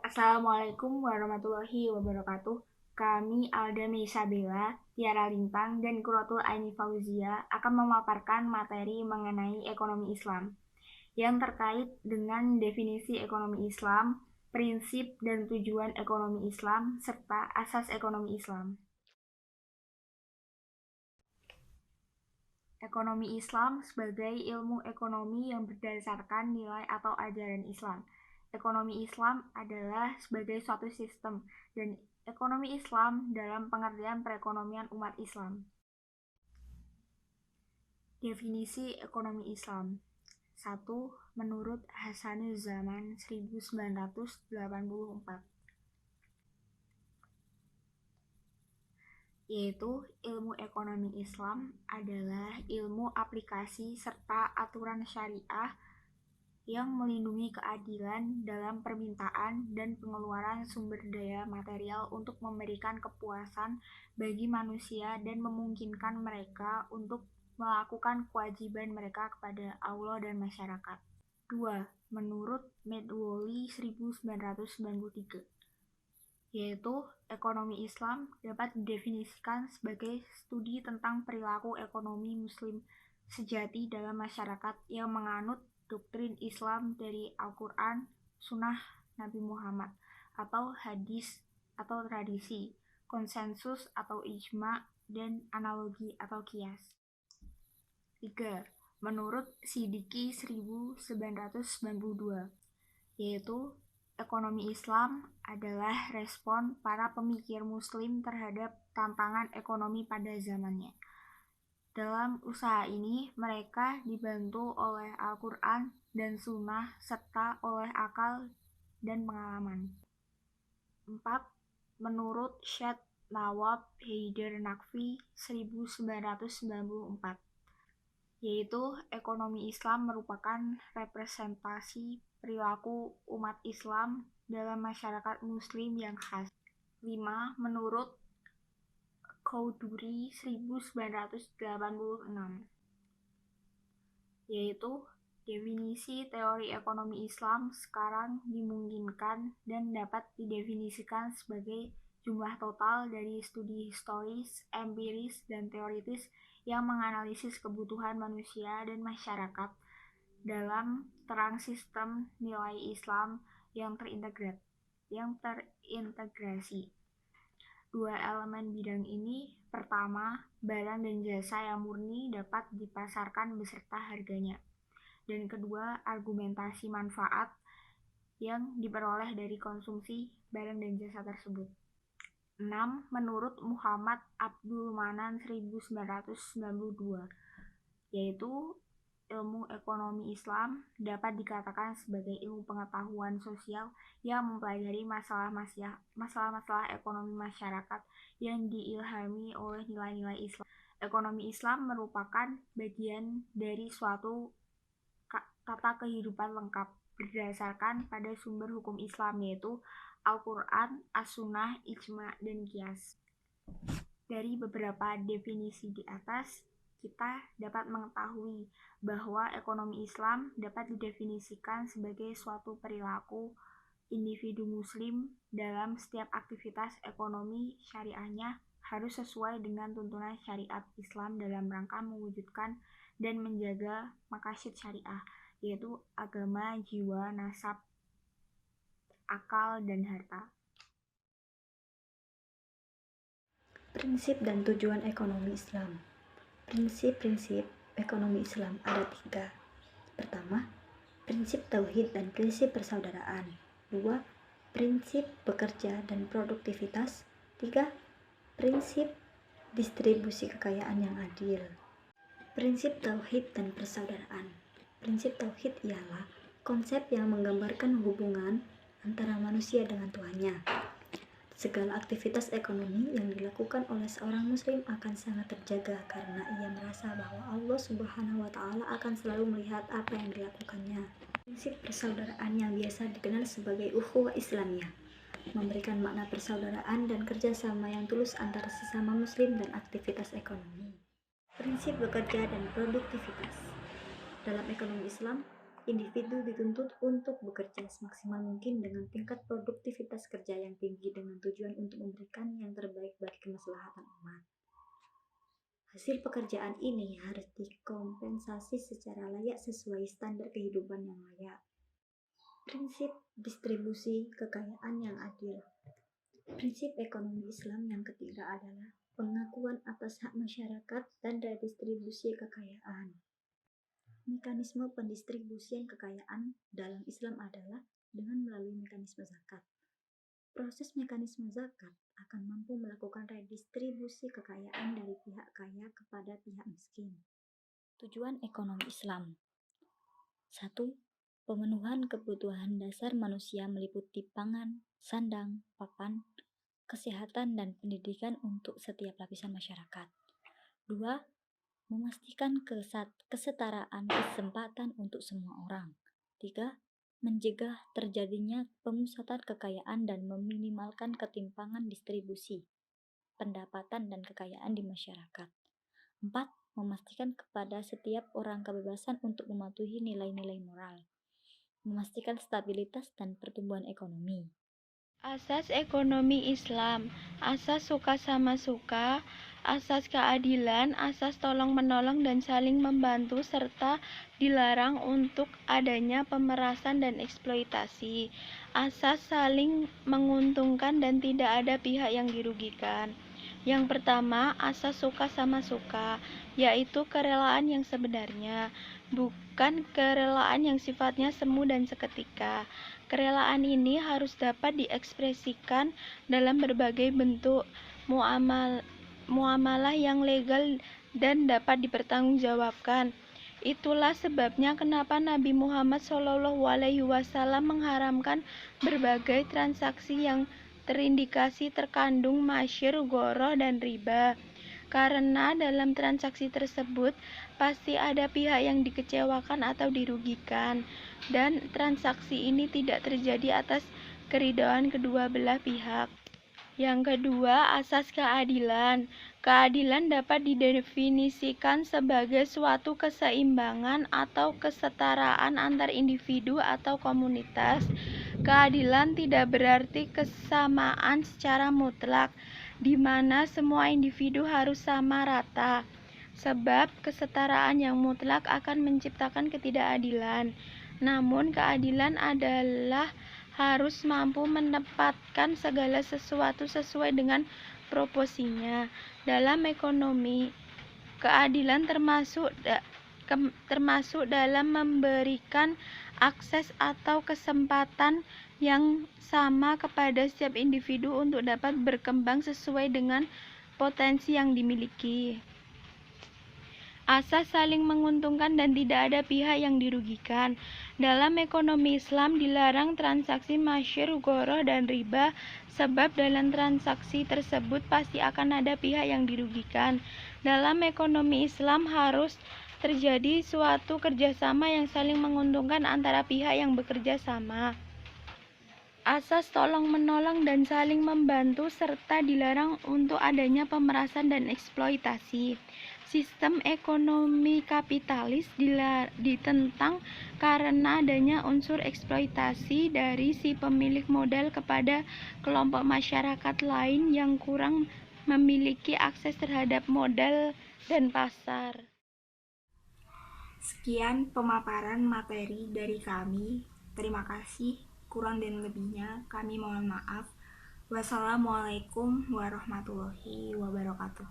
Assalamualaikum warahmatullahi wabarakatuh. Kami Alda Meisabela, Tiara Lintang, dan Quratul Aini Fauzia akan memaparkan materi mengenai ekonomi Islam yang terkait dengan definisi ekonomi Islam, prinsip dan tujuan ekonomi Islam, serta asas ekonomi Islam. Ekonomi Islam sebagai ilmu ekonomi yang berdasarkan nilai atau ajaran Islam. Ekonomi Islam adalah sebagai suatu sistem dan ekonomi Islam dalam pengertian perekonomian umat Islam. Definisi ekonomi Islam. 1. Menurut Hasanuzzaman 1984, yaitu ilmu ekonomi Islam adalah ilmu aplikasi serta aturan syariah yang melindungi keadilan dalam permintaan dan pengeluaran sumber daya material untuk memberikan kepuasan bagi manusia dan memungkinkan mereka untuk melakukan kewajiban mereka kepada Allah dan masyarakat. 2. Menurut Medwoli 1993, yaitu ekonomi Islam dapat didefinisikan sebagai studi tentang perilaku ekonomi Muslim sejati dalam masyarakat yang menganut doktrin Islam dari Al-Quran, Sunnah Nabi Muhammad, atau hadis atau tradisi, konsensus atau ijma, dan analogi atau kias. 3. Menurut Siddiqi 1992, yaitu ekonomi Islam adalah respon para pemikir Muslim terhadap tantangan ekonomi pada zamannya. Dalam usaha ini, mereka dibantu oleh Al-Quran dan Sunnah serta oleh akal dan pengalaman. 4. Menurut Syed Nawab Haider Naqvi 1994, yaitu ekonomi Islam merupakan representasi perilaku umat Islam dalam masyarakat Muslim yang khas. 5. Menurut Choudhury 1986, yaitu definisi teori ekonomi Islam sekarang dimungkinkan dan dapat didefinisikan sebagai jumlah total dari studi historis, empiris, dan teoritis yang menganalisis kebutuhan manusia dan masyarakat dalam terang sistem nilai Islam yang terintegrasi. Dua elemen bidang ini, pertama, barang dan jasa yang murni dapat dipasarkan beserta harganya, dan kedua, argumentasi manfaat yang diperoleh dari konsumsi barang dan jasa tersebut. 6. Menurut Muhammad Abdul Manan 1992, yaitu ilmu ekonomi Islam dapat dikatakan sebagai ilmu pengetahuan sosial yang mempelajari masalah-masalah ekonomi masyarakat yang diilhami oleh nilai-nilai Islam. Ekonomi Islam merupakan bagian dari suatu tata kehidupan lengkap berdasarkan pada sumber hukum Islam, yaitu Al-Quran, As-Sunnah, Ijma, dan Qiyas. Dari beberapa definisi di atas, kita dapat mengetahui bahwa ekonomi Islam dapat didefinisikan sebagai suatu perilaku individu Muslim dalam setiap aktivitas ekonomi syariahnya harus sesuai dengan tuntunan syariat Islam dalam rangka mewujudkan dan menjaga maqasid syariah, yaitu agama, jiwa, nasab, akal, dan harta. Prinsip dan tujuan ekonomi Islam. Prinsip-prinsip ekonomi Islam ada 3. Pertama, prinsip tauhid dan prinsip persaudaraan. 2. Prinsip bekerja dan produktivitas. 3. Prinsip distribusi kekayaan yang adil. Prinsip tauhid dan persaudaraan. Prinsip tauhid ialah konsep yang menggambarkan hubungan antara manusia dengan Tuhannya. Segala aktivitas ekonomi yang dilakukan oleh seorang muslim akan sangat terjaga karena ia merasa bahwa Allah Subhanahu wa Ta'ala akan selalu melihat apa yang dilakukannya. Prinsip persaudaraan yang biasa dikenal sebagai ukhuwah Islamiyah memberikan makna persaudaraan dan kerjasama yang tulus antara sesama muslim dan aktivitas ekonomi. Prinsip bekerja dan produktivitas. Dalam ekonomi Islam, Individu dituntut untuk bekerja semaksimal mungkin dengan tingkat produktivitas kerja yang tinggi dengan tujuan untuk memberikan yang terbaik bagi kemaslahatan umat. Hasil pekerjaan ini harus dikompensasi secara layak sesuai standar kehidupan yang layak. Prinsip distribusi kekayaan yang adil. Prinsip ekonomi Islam yang ketiga adalah pengakuan atas hak masyarakat dan redistribusi kekayaan. Mekanisme pendistribusian kekayaan dalam Islam adalah dengan melalui mekanisme zakat. Proses mekanisme zakat akan mampu melakukan redistribusi kekayaan dari pihak kaya kepada pihak miskin. Tujuan ekonomi Islam. 1. Pemenuhan kebutuhan dasar manusia meliputi pangan, sandang, papan, kesehatan, dan pendidikan untuk setiap lapisan masyarakat. 2. Memastikan kesetaraan kesempatan untuk semua orang. 3. Mencegah terjadinya pemusatan kekayaan dan meminimalkan ketimpangan distribusi, pendapatan, dan kekayaan di masyarakat. 4. Memastikan kepada setiap orang kebebasan untuk mematuhi nilai-nilai moral. Memastikan stabilitas dan pertumbuhan ekonomi. Asas ekonomi Islam, asas suka sama suka, asas keadilan, asas tolong-menolong dan saling membantu, serta dilarang untuk adanya pemerasan dan eksploitasi. Asas saling menguntungkan dan tidak ada pihak yang dirugikan. Yang pertama, asas suka sama suka, yaitu kerelaan yang sebenarnya, bukan kerelaan yang sifatnya semu dan seketika. Kerelaan ini harus dapat diekspresikan dalam berbagai bentuk muamalah yang legal dan dapat dipertanggungjawabkan. Itulah sebabnya kenapa Nabi Muhammad SAW mengharamkan berbagai transaksi yang terindikasi terkandung masyir, ghoroh, dan riba. Karena dalam transaksi tersebut pasti ada pihak yang dikecewakan atau dirugikan, dan transaksi ini tidak terjadi atas keridhaan kedua belah pihak. Yang kedua, asas keadilan. Keadilan dapat didefinisikan sebagai suatu keseimbangan atau kesetaraan antar individu atau komunitas. Keadilan tidak berarti kesamaan secara mutlak, di mana semua individu harus sama rata, sebab kesetaraan yang mutlak akan menciptakan ketidakadilan. Namun keadilan adalah harus mampu menempatkan segala sesuatu sesuai dengan proporsinya. Dalam ekonomi, keadilan termasuk dalam memberikan akses atau kesempatan yang sama kepada setiap individu untuk dapat berkembang sesuai dengan potensi yang dimiliki. Asas saling menguntungkan dan tidak ada pihak yang dirugikan. Dalam ekonomi Islam dilarang transaksi masyir, ghoroh, dan riba, sebab dalam transaksi tersebut pasti akan ada pihak yang dirugikan. Dalam ekonomi Islam harus terjadi suatu kerjasama yang saling menguntungkan antara pihak yang bekerja sama. Asas tolong-menolong dan saling membantu, serta dilarang untuk adanya pemerasan dan eksploitasi. Sistem ekonomi kapitalis ditentang karena adanya unsur eksploitasi dari si pemilik modal kepada kelompok masyarakat lain yang kurang memiliki akses terhadap modal dan pasar. Sekian pemaparan materi dari kami. Terima kasih. Kurang dan lebihnya kami mohon maaf. Wassalamualaikum warahmatullahi wabarakatuh.